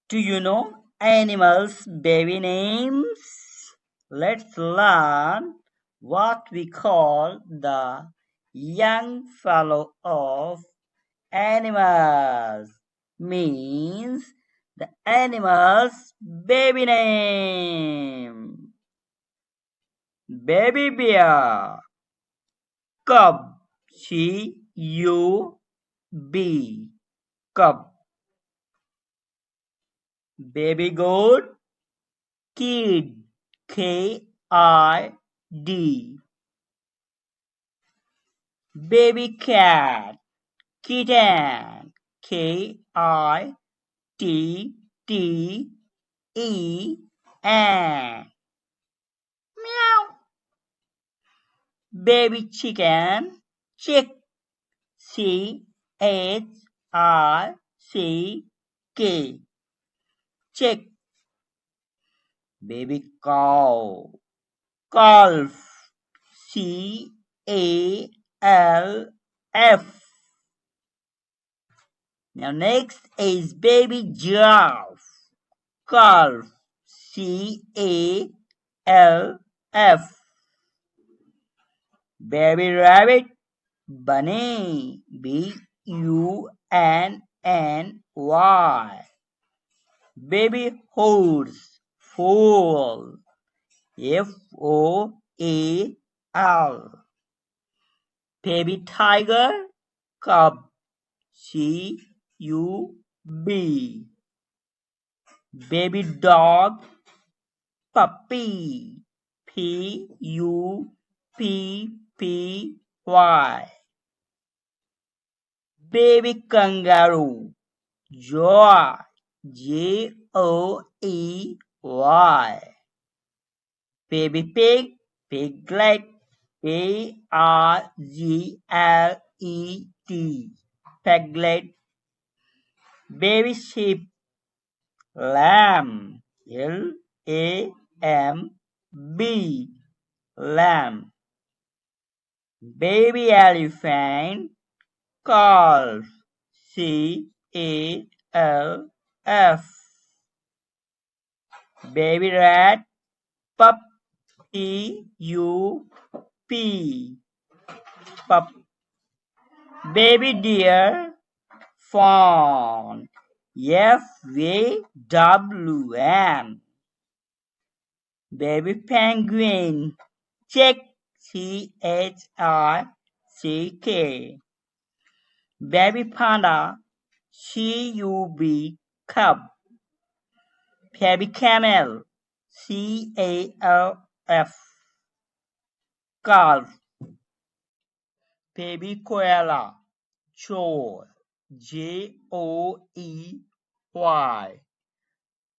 Do you know animals' baby names? Let's learn what we call the young fellow of animals. Means the animal's baby name. Baby bear, cub, C-U-B, cub. Baby goat, kid, K-I-D. Baby cat, kitten, K-I-T-T-E-N. Meow. Baby chicken, chick, C-H-I-C-K, chick. Baby cow, calf, C-A-L-F. Now next is baby giraffe, calf, C-A-L-F. Baby rabbit, bunny, B-U-N-N-Y. Baby horse, foal, F-O-A-L. Baby tiger, cub, C-U-B. Baby dog, puppy, P-U-P-P-Y. Baby kangaroo, joy, J-O-E-Y. Baby pig, piglet, P-R-G-L-E-T, piglet. Baby sheep, lamb, L-A-M-B, lamb. Baby elephant, calf, C-A-L-F. Baby rat, pup, P-U-P, pup. Baby deer, fawn, F-A-W-N. Baby penguin, chick, C-H-I-C-K. Baby panda, C-U-B, cub. Baby camel, C-A-L-F, calf. Baby koala, joy, J-O-E-Y.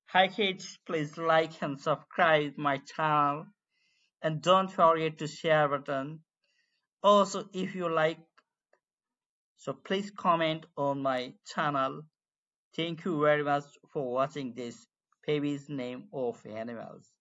Hi kids, please like and subscribe my channel and don't forget to share button. Also, if you like, so please comment on my channel. Thank you very much for watching this baby's name of animals.